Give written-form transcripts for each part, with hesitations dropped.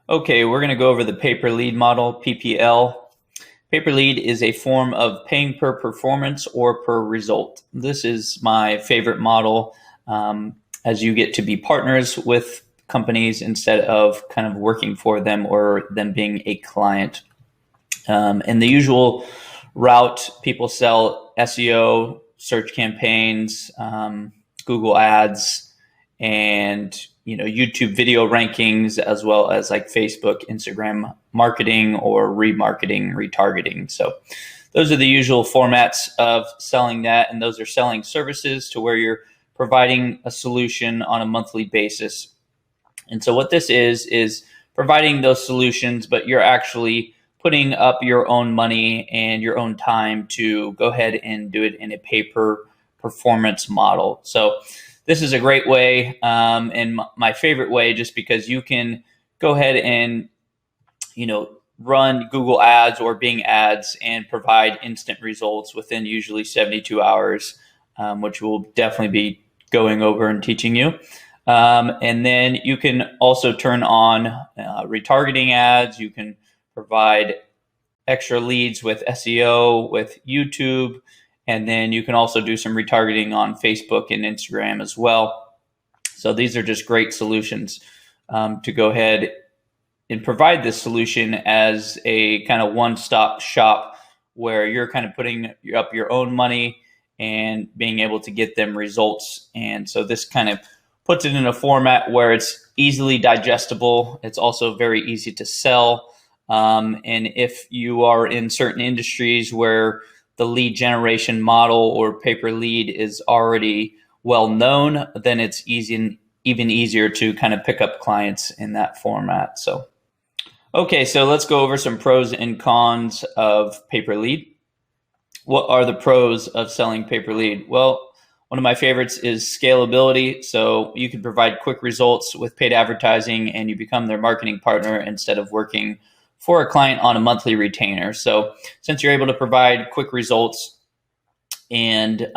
Okay, we're going to go over the pay-per lead model, PPL. Pay-per lead is a form of paying per performance or per result. This is my favorite model, as you get to be partners with companies instead of kind of working for them or them being a client. And the usual route, people sell SEO, search campaigns, Google ads, and YouTube video rankings, as well as like Facebook, Instagram marketing, or remarketing, retargeting. So those are the usual formats of selling that, and those are selling services to where you're providing a solution on a monthly basis. And so what this is providing those solutions, but you're actually putting up your own money and your own time to go ahead and do it in a pay-per-performance model. So this is a great way, and my favorite way, just because you can go ahead and run Google ads or Bing ads and provide instant results within usually 72 hours, which we'll definitely be going over and teaching you. And then you can also turn on retargeting ads. You can provide extra leads with SEO, with YouTube, and then you can also do some retargeting on Facebook and Instagram as well. So these are just great solutions to go ahead and provide this solution as a kind of one-stop shop where you're kind of putting up your own money and being able to get them results. And so this kind of puts it in a format where it's easily digestible. It's also very easy to sell. And if you are in certain industries where the lead generation model or pay-per-lead is already well known, then it's even easier to kind of pick up clients in that format. Okay, so let's go over some pros and cons of pay-per-lead. What are the pros of selling pay-per-lead? Well, one of my favorites is scalability. So you can provide quick results with paid advertising and you become their marketing partner instead of working for a client on a monthly retainer. So since you're able to provide quick results and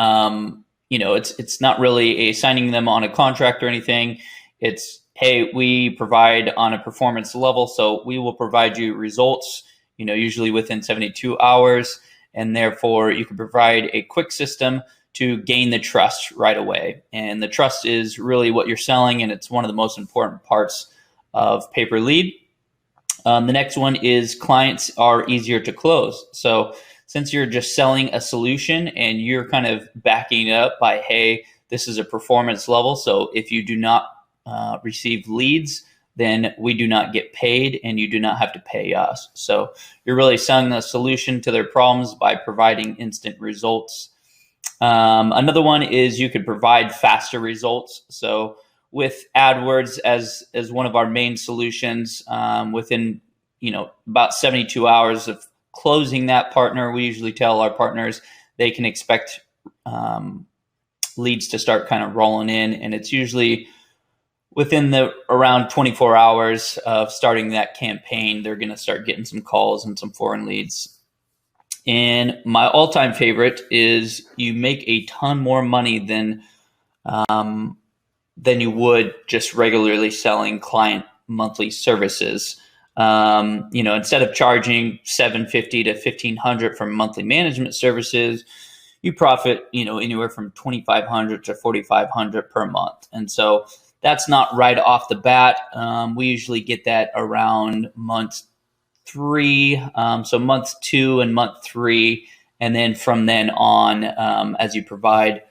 it's not really a signing them on a contract or anything. It's, hey, we provide on a performance level, so we will provide you results, usually within 72 hours, and therefore you can provide a quick system to gain the trust right away. And the trust is really what you're selling, and it's one of the most important parts of pay-per-lead. The next one is clients are easier to close. So since you're just selling a solution and you're kind of backing it up by, hey, this is a performance level. So if you do not receive leads, then we do not get paid and you do not have to pay us. So you're really selling a solution to their problems by providing instant results. Another one is you could provide faster results. So with AdWords as one of our main solutions, within about 72 hours of closing that partner, we usually tell our partners they can expect leads to start kind of rolling in, and it's usually within the around 24 hours of starting that campaign, they're going to start getting some calls and some foreign leads. And my all-time favorite is you make a ton more money than you would just regularly selling client monthly services. Instead of charging $750 to $1,500 for monthly management services, you profit, anywhere from $2,500 to $4,500 per month. And so that's not right off the bat. We usually get that around month 3, so month 2 and month 3, and then from then on, as you provide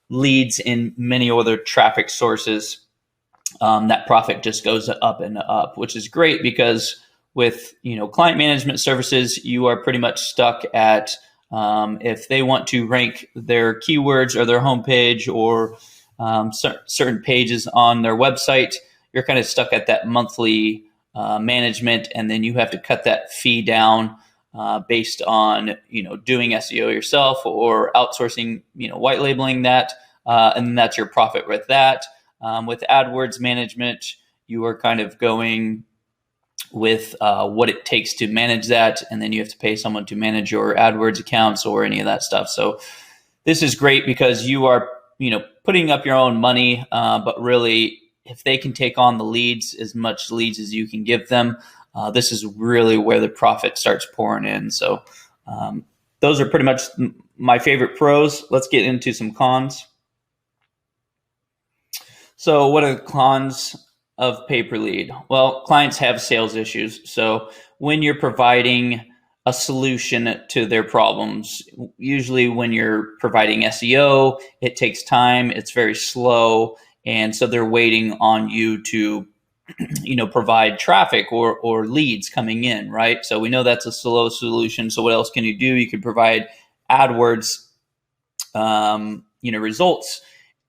leads in many other traffic sources, that profit just goes up and up, which is great because with client management services, you are pretty much stuck at if they want to rank their keywords or their homepage or certain pages on their website, you're kind of stuck at that monthly management, and then you have to cut that fee down based on doing SEO yourself or outsourcing, white labeling that, and that's your profit with that. With AdWords management, you are kind of going with what it takes to manage that, and then you have to pay someone to manage your AdWords accounts or any of that stuff. So this is great because you are putting up your own money, but really if they can take on the leads, as much leads as you can give them, this is really where the profit starts pouring in. So those are pretty much my favorite pros. Let's get into some cons. So what are the cons of pay-per-lead? Well, clients have sales issues. So when you're providing a solution to their problems, usually when you're providing SEO, it takes time, it's very slow. And so they're waiting on you to provide traffic or leads coming in, right? So we know that's a slow solution. So what else can you do? You can provide AdWords, results.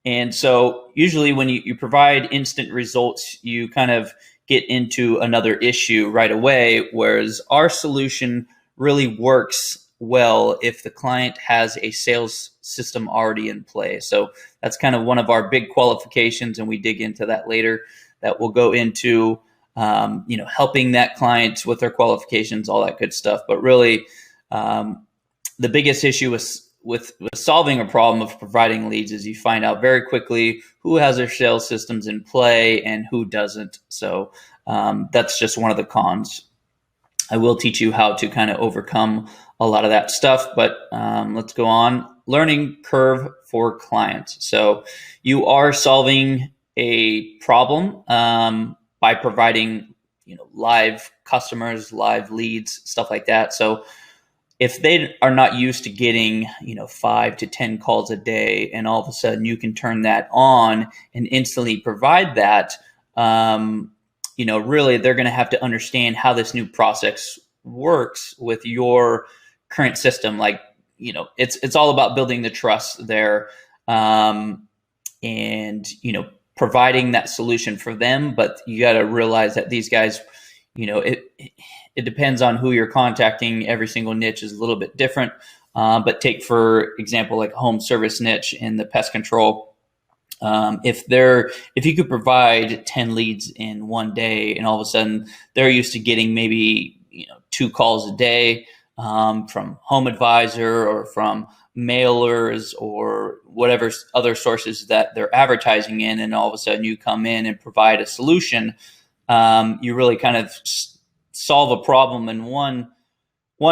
And so usually when you provide instant results, you kind of get into another issue right away, whereas our solution really works well if the client has a sales system already in play. So that's kind of one of our big qualifications, and we dig into that later. That will go into helping that client with their qualifications, all that good stuff. But really, the biggest issue with solving a problem of providing leads is you find out very quickly who has their sales systems in play and who doesn't. So that's just one of the cons. I will teach you how to kind of overcome a lot of that stuff, but let's go on. Learning curve for clients. So you are solving a problem by providing live customers, live leads, stuff like that. So if they are not used to getting 5 to 10 calls a day, and all of a sudden you can turn that on and instantly provide that, really they're going to have to understand how this new process works with your current system. Like, it's all about building the trust there, and providing that solution for them. But you got to realize that these guys, it depends on who you're contacting. Every single niche is a little bit different. But take, for example, like a home service niche in the pest control. If you could provide 10 leads in one day, and all of a sudden they're used to getting maybe 2 calls a day from Home Advisor or from mailers or whatever other sources that they're advertising in, and all of a sudden you come in and provide a solution, you really kind of solve a problem in one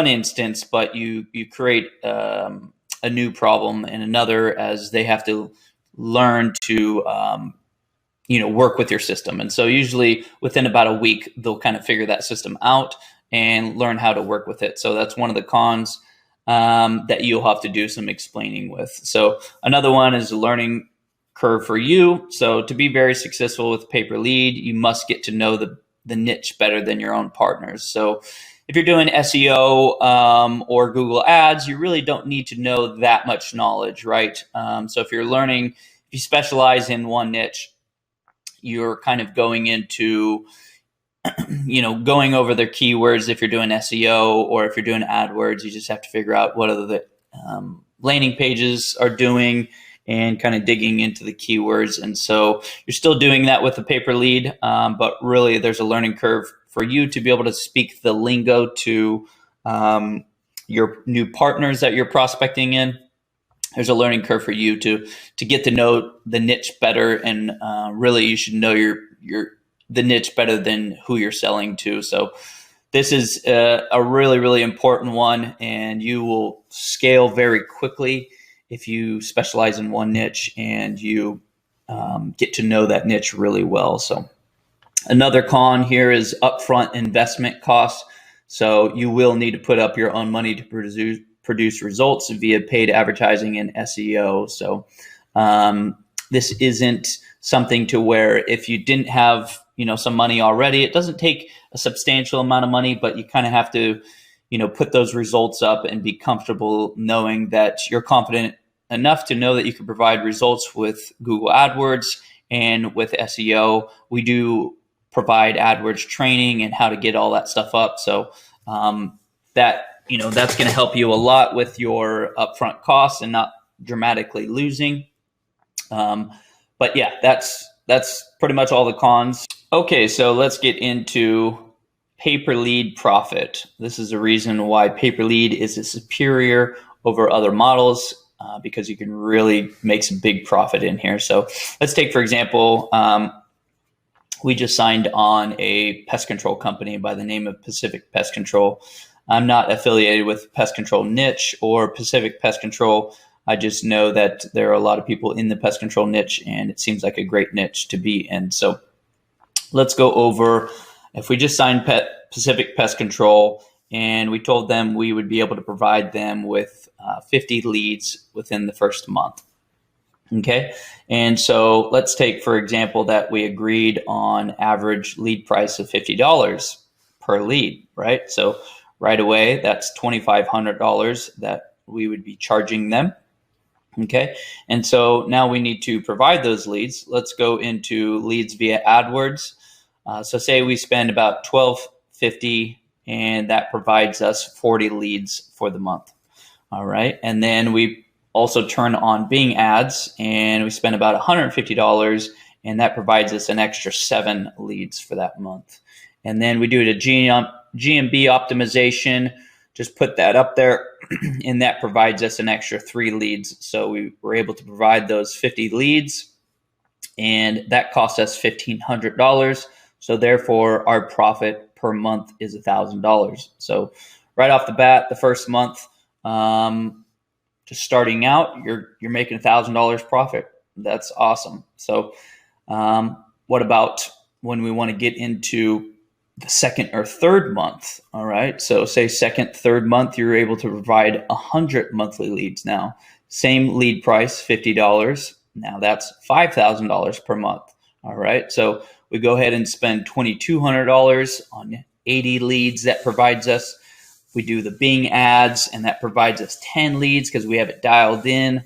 instance, but you create a new problem in another, as they have to learn to work with your system. And so usually within about a week, they'll kind of figure that system out and learn how to work with it. So that's one of the cons that you'll have to do some explaining with. So another one is a learning curve for you. So to be very successful with pay-per-lead, you must get to know the niche better than your own partners. So if you're doing SEO or Google Ads, you really don't need to know that much knowledge, right? So if you specialize in one niche, you're kind of going into going over their keywords. If you're doing SEO or if you're doing AdWords, you just have to figure out what other landing pages are doing and kind of digging into the keywords. And so you're still doing that with the pay-per-lead, but really there's a learning curve for you to be able to speak the lingo to your new partners that you're prospecting in. There's a learning curve for you to get to know the niche better, and really you should know the niche better than who you're selling to. So this is a really, really important one, and you will scale very quickly if you specialize in one niche and you get to know that niche really well. So another con here is upfront investment costs. So you will need to put up your own money to produce results via paid advertising and SEO. So this isn't something to where if you didn't have some money already, it doesn't take a substantial amount of money, but you kind of have to put those results up and be comfortable knowing that you're confident enough to know that you can provide results with Google AdWords and with SEO. We do provide AdWords training and how to get all that stuff up. So that's going to help you a lot with your upfront costs and not dramatically losing. But yeah, that's pretty much all the cons. Okay, so let's get into pay-per-lead profit. This is a reason why pay-per-lead is a superior over other models, because you can really make some big profit in here. So let's take, for example, we just signed on a pest control company by the name of Pacific Pest Control. I'm not affiliated with Pest Control Niche or Pacific Pest Control. I just know that there are a lot of people in the pest control niche, and it seems like a great niche to be in. So let's go over, if we just signed Pacific Pest Control and we told them we would be able to provide them with 50 leads within the first month. Okay. And so let's take, for example, that we agreed on average lead price of $50 per lead, right? So right away, that's $2,500 that we would be charging them. Okay. And so now we need to provide those leads. Let's go into leads via AdWords. So say we spend about $12.50 and that provides us 40 leads for the month. All right. And then we also turn on Bing ads and we spend about $150 and that provides us an extra 7 leads for that month. And then we do a GMB optimization, just put that up there and that provides us an extra 3 leads. So we were able to provide those 50 leads and that cost us $1,500. So therefore our profit per month is $1,000. So right off the bat, the first month, just starting out, you're making $1,000 profit. That's awesome. So what about when we want to get into the second or third month? All right. So say second, third month, you're able to provide 100 monthly leads now. Same lead price, $50. Now that's $5,000 per month. All right. So we go ahead and spend $2,200 on 80 leads. That provides us, we do the Bing ads and that provides us 10 leads because we have it dialed in.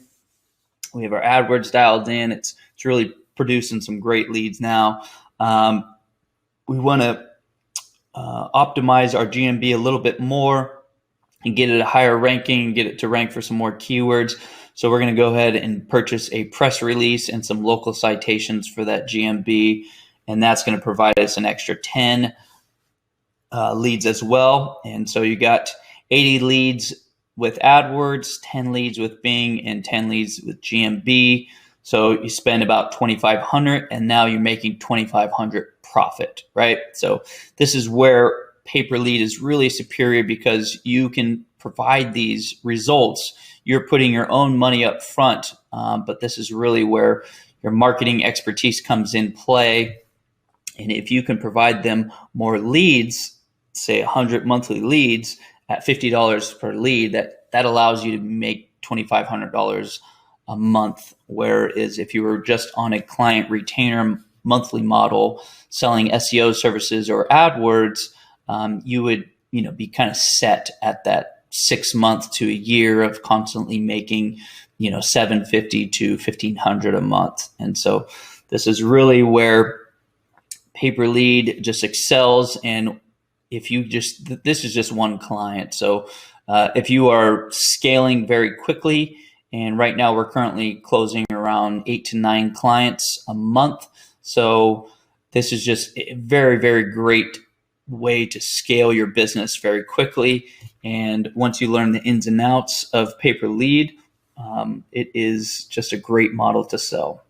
We have our AdWords dialed in. It's really producing some great leads now. We want to optimize our GMB a little bit more and get it a higher ranking, get it to rank for some more keywords. So we're going to go ahead and purchase a press release and some local citations for that GMB. And that's going to provide us an extra 10 leads as well. And so you got 80 leads with AdWords, 10 leads with Bing, and 10 leads with GMB. So you spend about $2,500 and now you're making $2,500 profit, right? So this is where pay-per-lead is really superior because you can provide these results. You're putting your own money up front, but this is really where your marketing expertise comes in play. And if you can provide them more leads, say 100 monthly leads at $50 per lead, that allows you to make $2,500 a month. Whereas if you were just on a client retainer monthly model selling SEO services or AdWords, you would be kind of set at that 6 months to a year of constantly making $750 to $1,500 a month. And so this is really where pay-per-lead just excels. And if you this is just one client. So if you are scaling very quickly, and right now we're currently closing around 8 to 9 clients a month. So this is just a very, very great way to scale your business very quickly. And once you learn the ins and outs of pay-per-lead, it is just a great model to sell.